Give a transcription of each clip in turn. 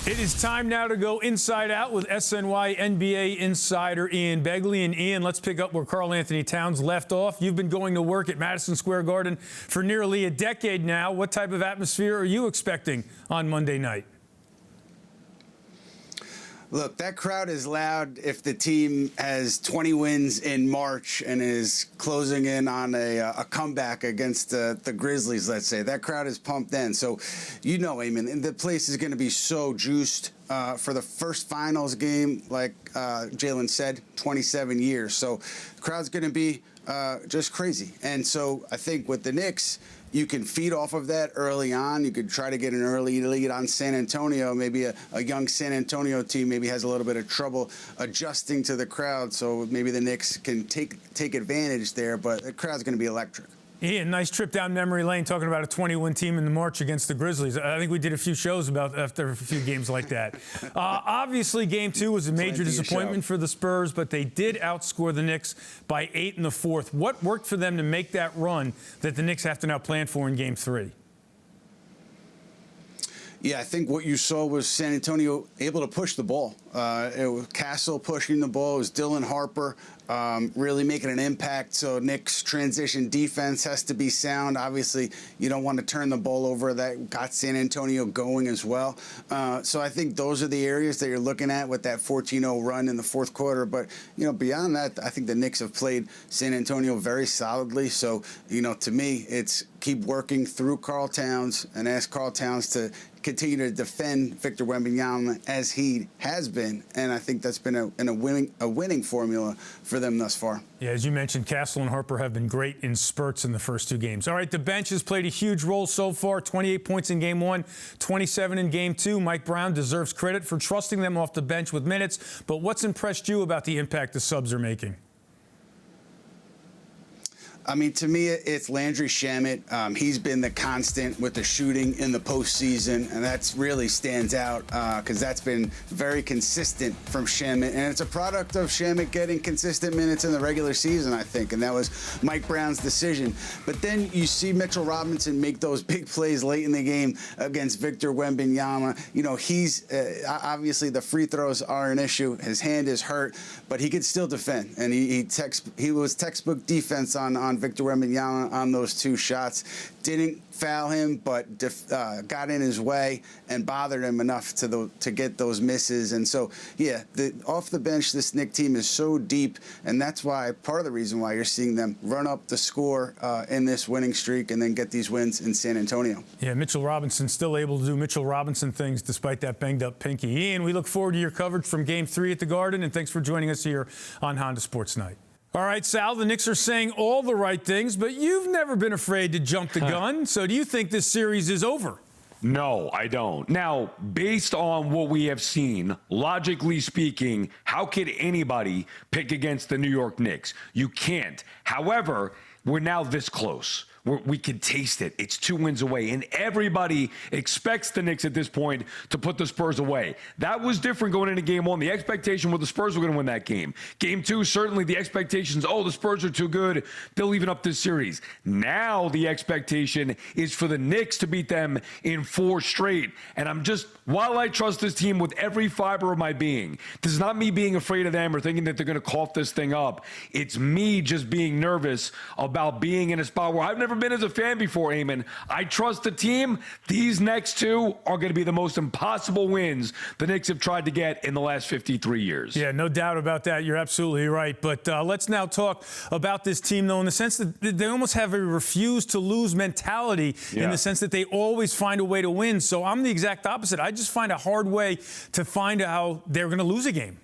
It is time now to go inside out with SNY NBA insider Ian Begley. And Ian, let's pick up where Karl Anthony Towns left off. You've been going to work at Madison Square Garden for nearly a decade now. What type of atmosphere are you expecting on Monday night? Look, that crowd is loud if the team has 20 wins in March and is closing in on a comeback against the Grizzlies, let's say. That crowd is pumped then. So, you know, Eamon, the place is going to be so juiced for the first finals game, like Jalen said, 27 years. So the crowd's going to be just crazy. And so I think with the Knicks, you can feed off of that early on. You could try to get an early lead on San Antonio. Maybe a young San Antonio team maybe has a little bit of trouble adjusting to the crowd, so maybe the Knicks can take advantage there, but the crowd's going to be electric. Ian, nice trip down memory lane talking about a 20-win team in the March against the Grizzlies. I think we did a few shows about after a few games like that. Obviously, Game 2 was a major disappointment for the Spurs, but they did outscore the Knicks by 8 in the fourth. What worked for them to make that run that the Knicks have to now plan for in Game 3? Yeah, I think what you saw was San Antonio able to push the ball. It was Castle pushing the ball. It was Dylan Harper really making an impact. So Knicks' transition defense has to be sound. Obviously, you don't want to turn the ball over. That got San Antonio going as well. So I think those are the areas that you're looking at with that 14-0 run in the fourth quarter. But, you know, beyond that, I think the Knicks have played San Antonio very solidly. So, you know, to me, it's keep working through Karl Towns and ask Karl Towns to continue to defend Victor Wembanyama as he has been, and I think that's been a winning formula for them thus far. Yeah, as you mentioned, Castle and Harper have been great in spurts in the first two games. All right, the bench has played a huge role so far. 28 points in Game 1, 27 in Game 2. Mike Brown deserves credit for trusting them off the bench with minutes, but what's impressed you about the impact the subs are making? I mean, to me, it's Landry Shamet. He's been the constant with the shooting in the postseason, and that really stands out because that's been very consistent from Shamet. And it's a product of Shamet getting consistent minutes in the regular season, I think, and that was Mike Brown's decision. But then you see Mitchell Robinson make those big plays late in the game against Victor Wembanyama. You know, he's obviously the free throws are an issue. His hand is hurt, but he could still defend, and he was textbook defense on Victor Wembanyama on those two shots. Didn't foul him, but got in his way and bothered him enough to get those misses. And so, yeah, off the bench, this Knicks team is so deep, and that's why part of the reason why you're seeing them run up the score in this winning streak and then get these wins in San Antonio. Yeah, Mitchell Robinson still able to do Mitchell Robinson things despite that banged-up pinky. Ian, we look forward to your coverage from Game 3 at the Garden, and thanks for joining us here on Honda Sports Night. All right, Sal, the Knicks are saying all the right things, but you've never been afraid to jump the gun. So do you think this series is over? No, I don't. Now, based on what we have seen, logically speaking, how could anybody pick against the New York Knicks? You can't. However, we're now this close. We can taste it. It's 2 wins away, and everybody expects the Knicks at this point to put the Spurs away. That was different going into Game 1. The expectation was the Spurs were going to win that game. Game 2, certainly the expectations, oh, the Spurs are too good. They'll even up this series. Now the expectation is for the Knicks to beat them in 4 straight. And while I trust this team with every fiber of my being, this is not me being afraid of them or thinking that they're going to cough this thing up. It's me just being nervous about being in a spot where I've never been as a fan before, Eamon. I trust the team. These next 2 are going to be the most impossible wins the Knicks have tried to get in the last 53 years. Yeah, no doubt about that. You're absolutely right. But let's now talk about this team, though, in the sense that they almost have a refuse-to-lose mentality in the sense that they always find a way to win. So I'm the exact opposite. I just find a hard way to find out how they're going to lose a game.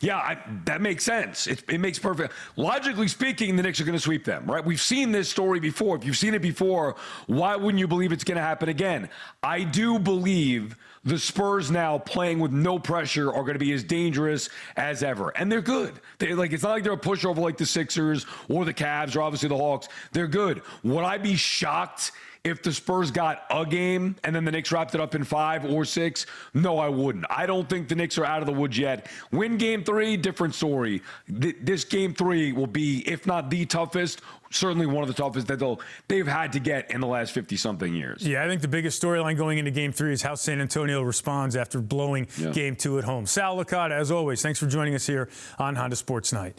Yeah, that makes sense. It makes perfect. Logically speaking, the Knicks are going to sweep them, right? We've seen this story before. If you've seen it before, why wouldn't you believe it's going to happen again? I do believe the Spurs now playing with no pressure are going to be as dangerous as ever. And they're good. It's not like they're a pushover like the Sixers or the Cavs or obviously the Hawks. They're good. Would I be shocked if the Spurs got a game and then the Knicks wrapped it up in 5 or 6, no, I wouldn't. I don't think the Knicks are out of the woods yet. Win game 3, different story. This game 3 will be, if not the toughest, certainly one of the toughest that they've had to get in the last 50-something years. Yeah, I think the biggest storyline going into Game 3 is how San Antonio responds after blowing Game 2 at home. Sal Licata, as always, thanks for joining us here on Honda Sports Night.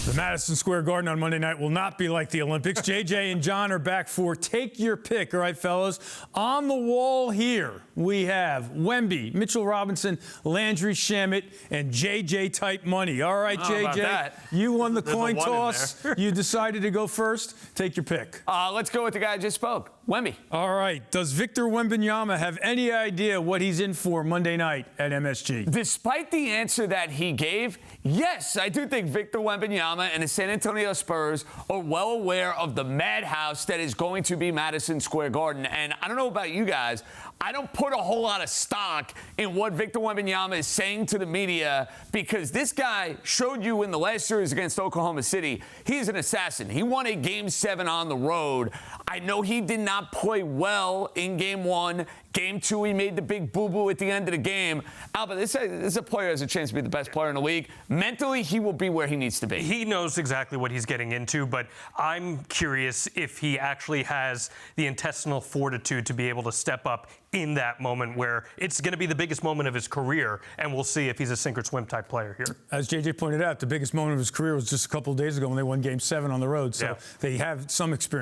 The Madison Square Garden on Monday night will not be like the Olympics. JJ and John are back for Take Your Pick. All right, fellas. On the wall here, we have Wemby, Mitchell Robinson, Landry Shamet, and JJ type money. All right, JJ, you won the coin toss. You decided to go first. Take your pick. Let's go with the guy I just spoke, Wemby. All right. Does Victor Wembanyama have any idea what he's in for Monday night at MSG? Despite the answer that he gave, yes, I do think Victor Wembanyama and the San Antonio Spurs are well aware of the madhouse that is going to be Madison Square Garden. And I don't know about you guys, I don't put a whole lot of stock in what Victor Wembanyama is saying to the media, because this guy showed you in the last series against Oklahoma City, he's an assassin. He won a Game 7 on the road. I know he did not play well in Game 1. Game 2, he made the big boo-boo at the end of the game. Albert, this is a player who has a chance to be the best player in the league. Mentally, he will be where he needs to be. He knows exactly what he's getting into, but I'm curious if he actually has the intestinal fortitude to be able to step up in that moment where it's going to be the biggest moment of his career, and we'll see if he's a sink-or-swim type player here. As JJ pointed out, the biggest moment of his career was just a couple of days ago when they won Game 7 on the road, so they have some experience.